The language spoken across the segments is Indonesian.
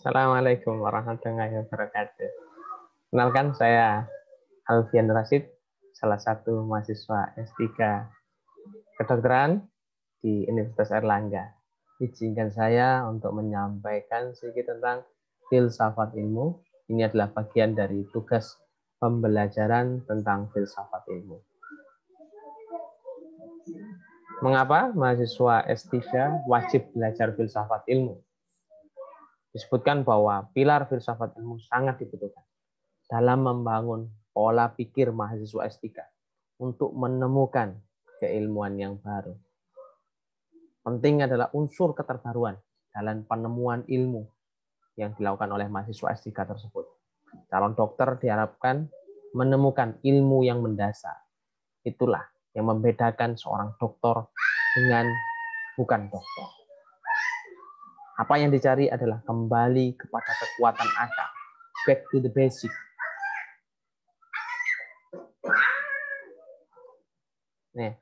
Assalamualaikum warahmatullahi wabarakatuh. Kenalkan, saya Alfian Rashid, salah satu mahasiswa S3 Kedokteran di Universitas Airlangga. Izinkan saya untuk menyampaikan sedikit tentang filsafat ilmu. Ini adalah bagian dari tugas pembelajaran tentang filsafat ilmu. Mengapa mahasiswa S3 wajib belajar filsafat ilmu? Disebutkan bahwa pilar filsafat ilmu sangat dibutuhkan dalam membangun pola pikir mahasiswa S3 untuk menemukan keilmuan yang baru. Penting adalah unsur keterbaruan dalam penemuan ilmu yang dilakukan oleh mahasiswa S3 tersebut. Calon dokter diharapkan menemukan ilmu yang mendasar. Itulah yang membedakan seorang dokter dengan bukan dokter. Apa yang dicari adalah kembali kepada kekuatan akal. Back to the basic. Nih,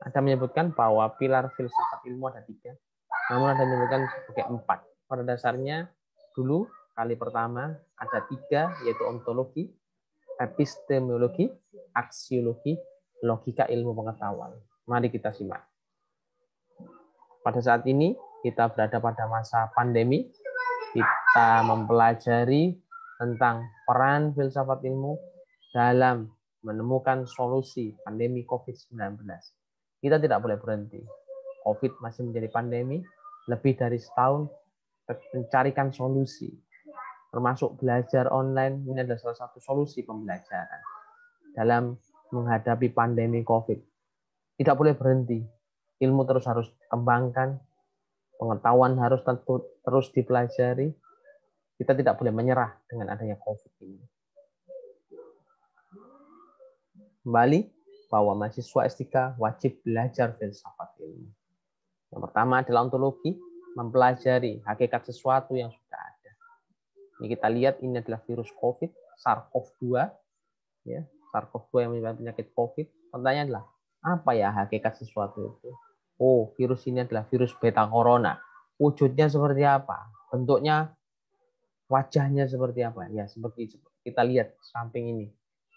ada menyebutkan bahwa pilar filsafat ilmu ada 3, namun ada menyebutkan sebagai 4. Pada dasarnya, dulu kali pertama ada 3, yaitu ontologi, epistemologi, aksiologi, logika ilmu pengetahuan. Mari kita simak. Pada saat ini, kita berada pada masa pandemi. Kita mempelajari tentang peran filsafat ilmu dalam menemukan solusi pandemi COVID-19. Kita tidak boleh berhenti. COVID masih menjadi pandemi, lebih dari setahun mencarikan solusi. Termasuk belajar online, ini adalah salah satu solusi pembelajaran dalam menghadapi pandemi COVID. Tidak boleh berhenti. Ilmu terus harus dikembangkan, pengetahuan harus terus dipelajari. Kita tidak boleh menyerah dengan adanya COVID ini. Kembali bahwa mahasiswa S3 wajib belajar filsafat ilmu. Yang pertama adalah ontologi, mempelajari hakikat sesuatu yang sudah ada. Ini kita lihat, ini adalah virus COVID, SARS-CoV-2, ya, SARS-CoV-2 yang menyebabkan penyakit COVID. Pertanyaannya adalah, apa ya hakikat sesuatu itu? Oh, virus ini adalah virus beta corona. Wujudnya seperti apa? Bentuknya, wajahnya seperti apa? Ya, seperti kita lihat samping ini.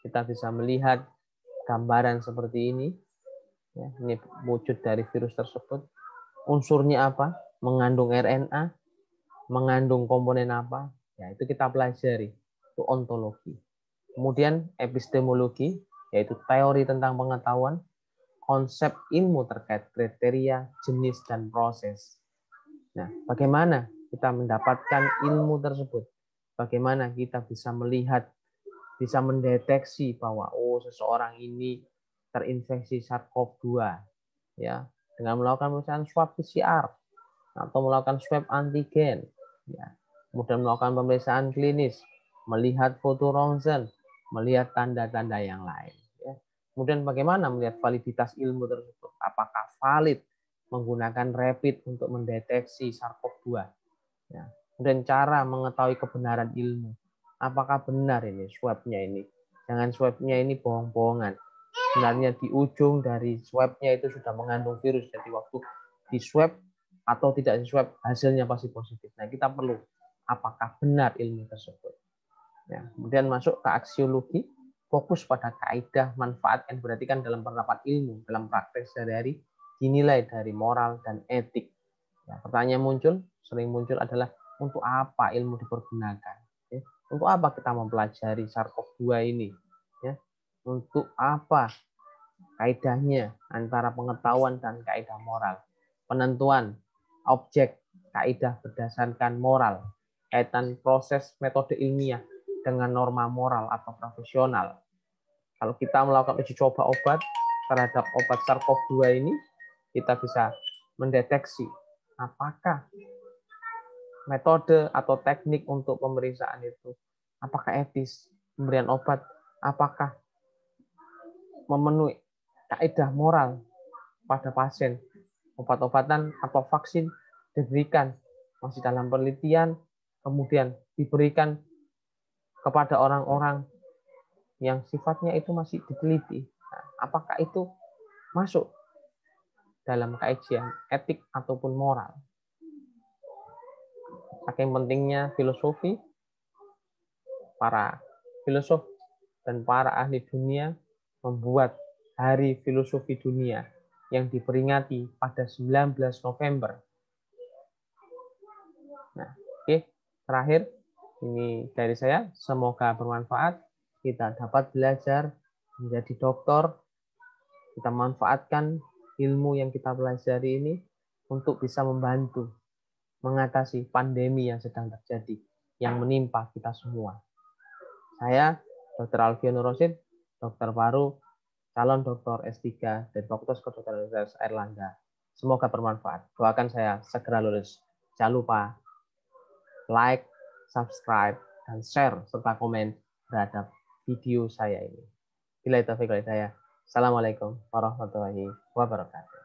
Kita bisa melihat gambaran seperti ini. Ya, ini wujud dari virus tersebut. Unsurnya apa? Mengandung RNA, mengandung komponen apa? Ya, itu kita pelajari. Itu ontologi. Kemudian epistemologi, yaitu teori tentang pengetahuan, konsep ilmu terkait kriteria, jenis, dan proses. Nah, bagaimana kita mendapatkan ilmu tersebut? Bagaimana kita bisa melihat, bisa mendeteksi bahwa seseorang ini terinfeksi SARS-CoV-2, ya, dengan melakukan pemeriksaan swab PCR atau melakukan swab antigen, ya, kemudian melakukan pemeriksaan klinis, melihat foto rongsen, melihat tanda-tanda yang lain. Kemudian bagaimana melihat validitas ilmu tersebut? Apakah valid menggunakan rapid untuk mendeteksi SARS-CoV-2? Ya. Kemudian cara mengetahui kebenaran ilmu. Apakah benar ini swabnya ini? Jangan swabnya ini bohong-bohongan. Sebenarnya di ujung dari swabnya itu sudah mengandung virus. Jadi waktu di swab atau tidak di swab, hasilnya pasti positif. Nah, kita perlu apakah benar ilmu tersebut. Ya. Kemudian masuk ke aksiologi. Fokus pada kaidah manfaat yang diperhatikan dalam penerapan ilmu, dalam praktek sehari-hari, dinilai dari moral dan etik. Ya, pertanyaan sering muncul adalah, untuk apa ilmu dipergunakan? Ya, untuk apa kita mempelajari SARS-CoV-2 ini? Ya, untuk apa kaidahnya antara pengetahuan dan kaidah moral? Penentuan objek kaidah berdasarkan moral, kaitan proses metode ilmiah dengan norma moral atau profesional. Kalau kita melakukan uji coba obat terhadap obat SARS-CoV-2 ini, kita bisa mendeteksi apakah metode atau teknik untuk pemeriksaan itu, apakah etis, pemberian obat, apakah memenuhi kaidah moral pada pasien. Obat-obatan atau vaksin diberikan masih dalam penelitian, kemudian diberikan kepada orang-orang yang sifatnya itu masih diteliti. Nah, apakah itu masuk dalam kajian etik ataupun moral? saking pentingnya filosofi, para filosof dan para ahli dunia membuat Hari Filosofi Dunia yang diperingati pada 19 November. Nah, oke, terakhir ini dari saya, semoga bermanfaat. Kita dapat belajar menjadi dokter, kita manfaatkan ilmu yang kita pelajari ini untuk bisa membantu mengatasi pandemi yang sedang terjadi, yang menimpa kita semua. Saya, Dr. Alfian Rosid, dokter paru, calon dokter S3 dari Fakultas Kedokteran Universitas Airlangga. Semoga bermanfaat. Doakan saya segera lulus. Jangan lupa like, subscribe, dan share serta komen terhadap video saya ini. Bila itu saya. Assalamualaikum warahmatullahi wabarakatuh.